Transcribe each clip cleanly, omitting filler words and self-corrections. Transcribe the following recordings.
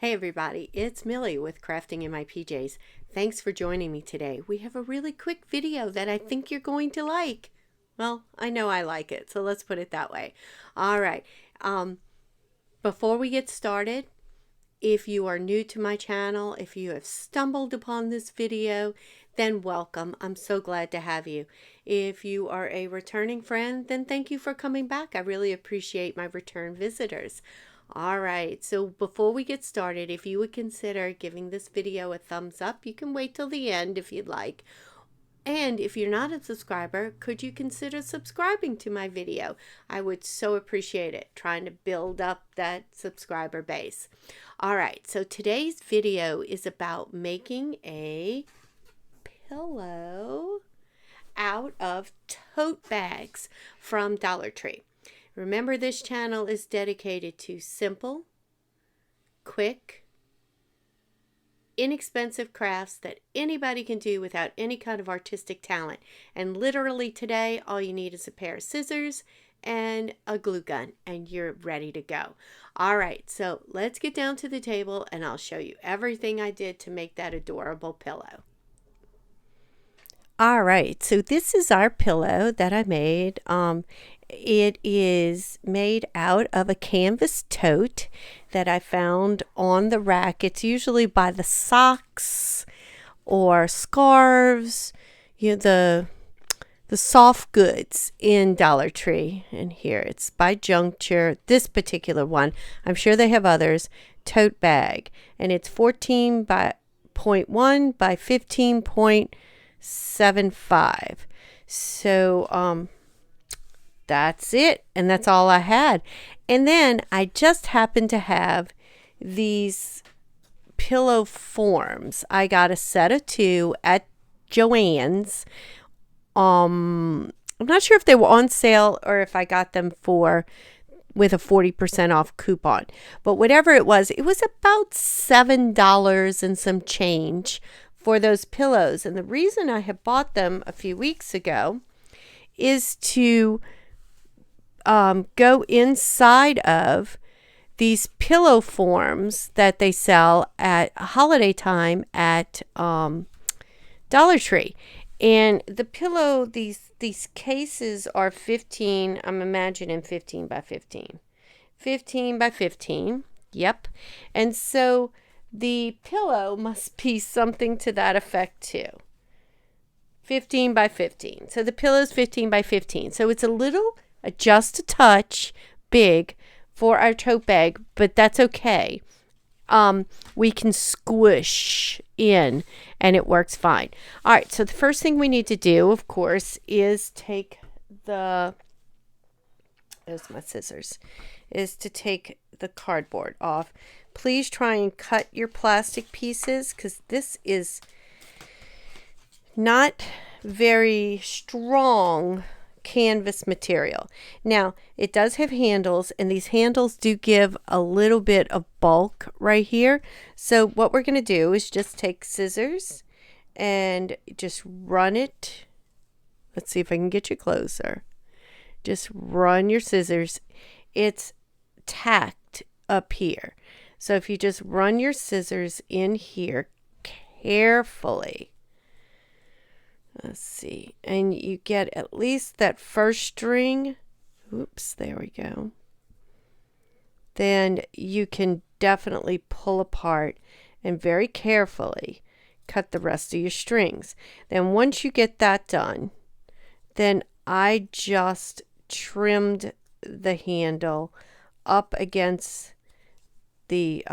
Hey everybody, it's Millie with Crafting in My PJs. Thanks for joining me today. We have a really quick video that I think you're going to like. Well, I know I like it, so let's put it that way. All right, before we get started, if you are new to my channel, if you have stumbled upon this video, then welcome. I'm so glad to have you. If you are a returning friend, then thank you for coming back. I really appreciate my return visitors. All right, so before we get started, if you would consider giving this video a thumbs up, you can wait till the end if you'd like. And if you're not a subscriber, could you consider subscribing to my video? I would so appreciate it, trying to build up that subscriber base. All right, so today's video is about making a pillow out of tote bags from Dollar Tree. Remember, this channel is dedicated to simple, quick, inexpensive crafts that anybody can do without any kind of artistic talent. And literally today, all you need is a pair of scissors and a glue gun, and you're ready to go. All right, so let's get down to the table and I'll show you everything I did to make that adorable pillow. All right, so this is our pillow that I made. It is made out of a canvas tote that I found on the rack. It's usually by the socks or scarves, the soft goods in Dollar Tree. And here it's by Juncture. This particular one, I'm sure they have others, tote bag, and it's 14 by 0.1 by 15.75. So that's it, and that's all I had. And then I just happened to have these pillow forms. I got a set of 2 at Joann's. I'm not sure if they were on sale or if I got them with a 40% off coupon. But whatever it was about $7 and some change for those pillows. And the reason I had bought them a few weeks ago is to go inside of these pillow forms that they sell at holiday time at Dollar Tree. And the pillow, these cases are 15, I'm imagining 15 by 15. 15 by 15, yep. And so the pillow must be something to that effect too. 15 by 15. So the pillow's 15 by 15. So it's just a touch big for our tote bag, but that's okay. We can squish in and it works fine. All right, so the first thing we need to do, of course, is take there's my scissors, is to take the cardboard off. Please try and cut your plastic pieces because this is not very strong canvas material. Now, it does have handles, and these handles do give a little bit of bulk right here. So what we're going to do is just take scissors and just run it. Let's see if I can get you closer. Just run your scissors. It's tacked up here. So if you just run your scissors in here carefully, let's see, and you get at least that first string. Oops, there we go. Then you can definitely pull apart and very carefully cut the rest of your strings. Then once you get that done, then I just trimmed the handle up against the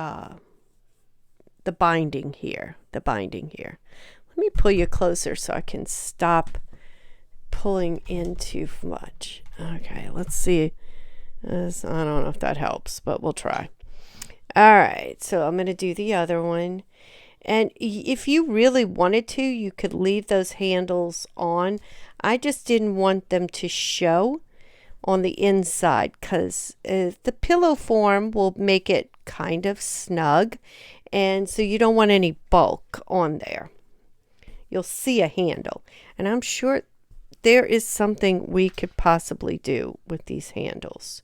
binding here. Let me pull you closer so I can stop pulling in too much. Okay, let's see. I don't know if that helps, but we'll try. All right, so I'm going to do the other one. And if you really wanted to, you could leave those handles on. I just didn't want them to show on the inside because the pillow form will make it kind of snug. And so you don't want any bulk on there. You'll see a handle, and I'm sure there is something we could possibly do with these handles.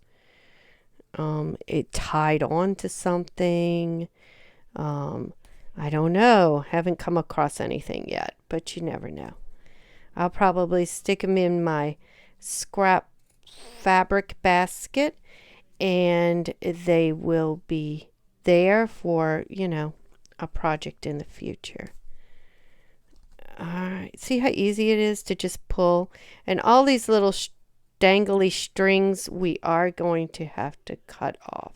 It tied on to something. I don't know. Haven't come across anything yet, but you never know. I'll probably stick them in my scrap fabric basket, and they will be there for, a project in the future. All right, see how easy it is to just pull? And all these little dangly strings we are going to have to cut off.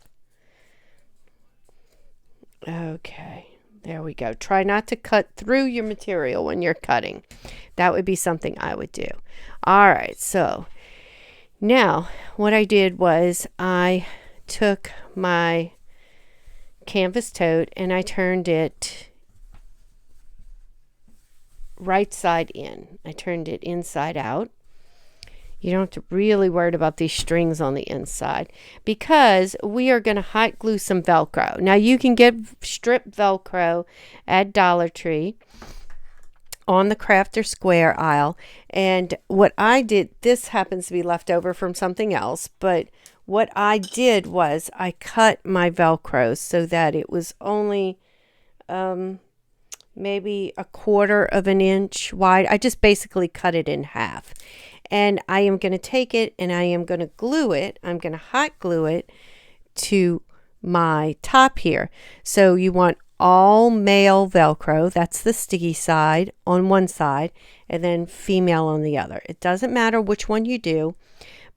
Okay, there we go. Try not to cut through your material when you're cutting. That would be something I would do. All right, so now what I did was I took my canvas tote and I turned it right side in. I turned it inside out. You don't have to really worry about these strings on the inside because we are going to hot glue some Velcro. Now you can get strip Velcro at Dollar Tree on the craft or square aisle. And what I did, this happens to be left over from something else, but what I did was I cut my Velcro so that it was only maybe 1/4 of an inch wide. I just basically cut it in half. And I am going to take it and I am going to glue it. I'm going to hot glue it to my top here. So you want all male Velcro. That's the sticky side on one side and then female on the other. It doesn't matter which one you do,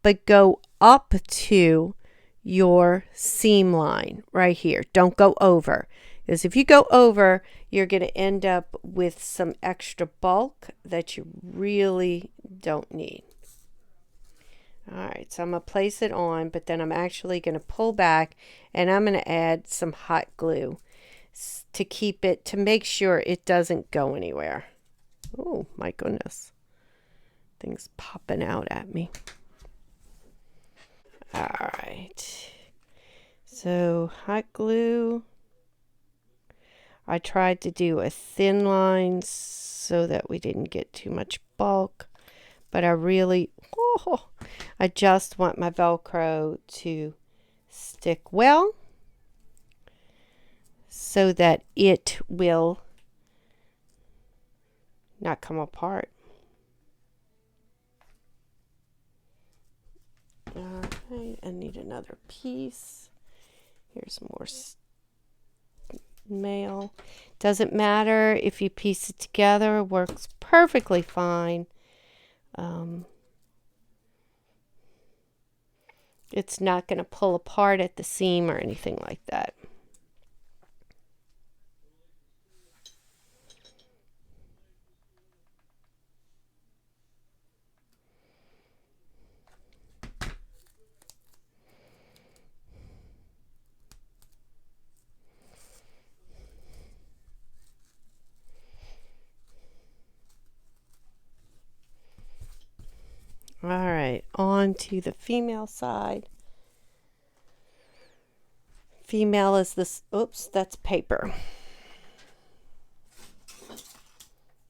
but go up to your seam line right here. Don't go over. Because if you go over, you're going to end up with some extra bulk that you really don't need. All right, so I'm going to place it on, but then I'm actually going to pull back and I'm going to add some hot glue to keep it, to make sure it doesn't go anywhere. Oh, my goodness. Things popping out at me. All right. So hot glue. I tried to do a thin line so that we didn't get too much bulk, but I just want my Velcro to stick well so that it will not come apart. All right, I need another piece. Here's more mail. Doesn't matter if you piece it together, works perfectly fine. It's not going to pull apart at the seam or anything like that. All right, on to the female side. Female is this, oops, that's paper.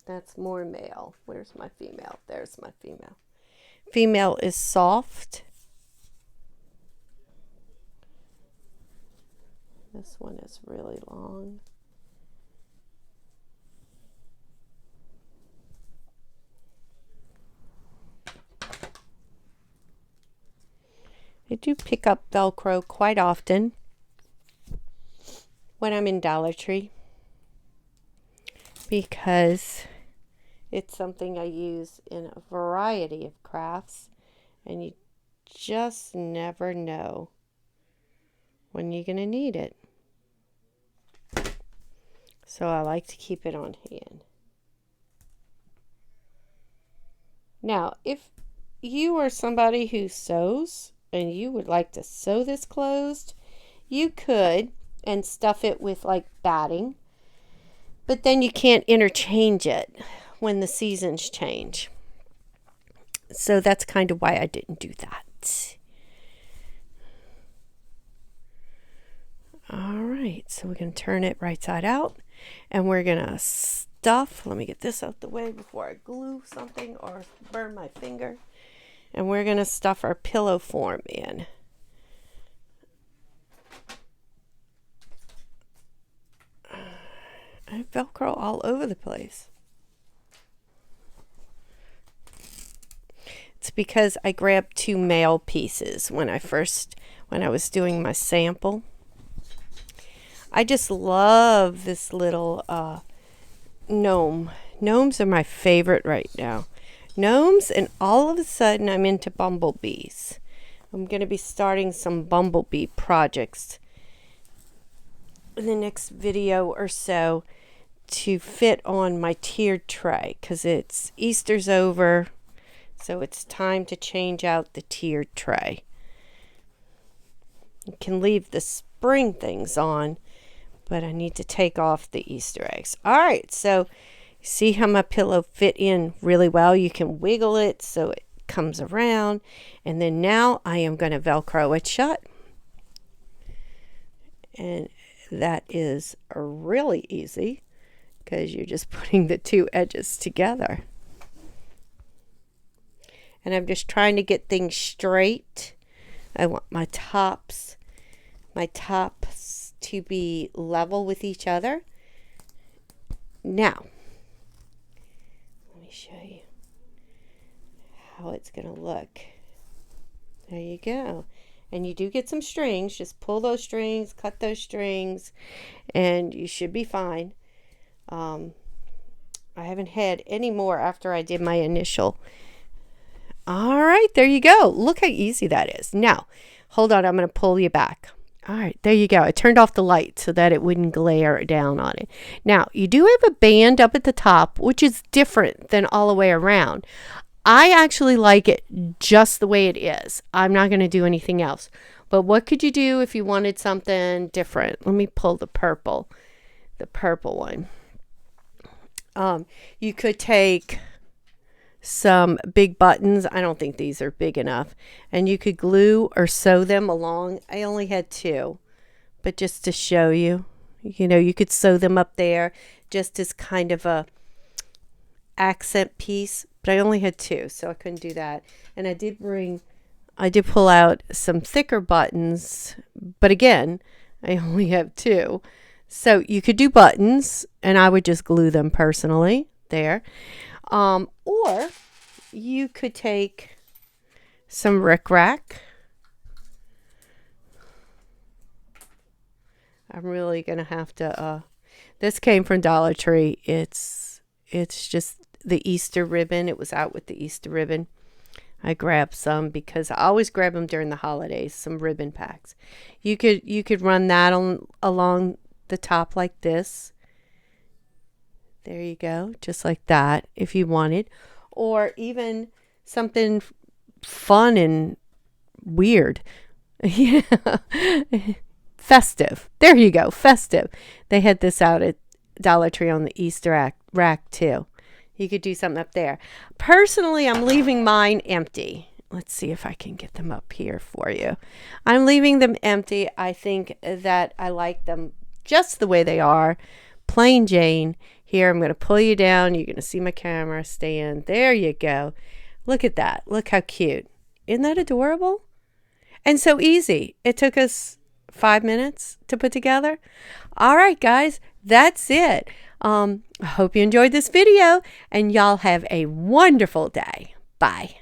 That's more male. Where's my female? There's my female. Female is soft. This one is really long. I do pick up Velcro quite often when I'm in Dollar Tree because it's something I use in a variety of crafts, and you just never know when you're going to need it. So I like to keep it on hand. Now, if you are somebody who sews and you would like to sew this closed, you could and stuff it with like batting, but then you can't interchange it when the seasons change. So that's kind of why I didn't do that. All right, so we're going to turn it right side out and we're going to stuff. Let me get this out the way before I glue something or burn my finger. And we're going to stuff our pillow form in. I have Velcro all over the place. It's because I grabbed 2 male pieces when I was doing my sample. I just love this little gnome. Gnomes are my favorite right now. Gnomes, and all of a sudden I'm into bumblebees. I'm going to be starting some bumblebee projects in the next video or so to fit on my tiered tray, because it's Easter's over, so it's time to change out the tiered tray. You can leave the spring things on, but I need to take off the Easter eggs. All right, so see how my pillow fit in really well? You can wiggle it so it comes around, and then now I am going to Velcro it shut. And that is really easy because you're just putting the 2 edges together. And I'm just trying to get things straight. I want my tops to be level with each other. Now, let me show you how it's going to look. There you go. And you do get some strings. Just pull those strings, cut those strings, and you should be fine. I haven't had any more after I did my initial. All right, there you go. Look how easy that is. Now, hold on. I'm going to pull you back. All right, there you go. I turned off the light so that it wouldn't glare down on it. Now, you do have a band up at the top, which is different than all the way around. I actually like it just the way it is. I'm not going to do anything else. But what could you do if you wanted something different? Let me pull the purple one. You could take some big buttons. I don't think these are big enough. And you could glue or sew them along. I only had 2. But just to show you, you could sew them up there just as kind of a accent piece. But I only had 2, so I couldn't do that. And I did pull out some thicker buttons, but again, I only have 2. So you could do buttons, and I would just glue them personally there. Or you could take some rickrack. I'm really going to have to, this came from Dollar Tree. It's just the Easter ribbon. It was out with the Easter ribbon. I grabbed some because I always grab them during the holidays, some ribbon packs. You could run that along the top like this. There you go, just like that if you wanted. Or even something fun and weird. Yeah. Festive. There you go, festive. They had this out at Dollar Tree on the Easter rack too. You could do something up there. Personally, I'm leaving mine empty. Let's see if I can get them up here for you. I'm leaving them empty. I think that I like them just the way they are. Plain Jane. Here, I'm going to pull you down. You're going to see my camera stand. There you go. Look at that. Look how cute. Isn't that adorable? And so easy. It took us 5 minutes to put together. All right, guys. That's it. I hope you enjoyed this video, and y'all have a wonderful day. Bye.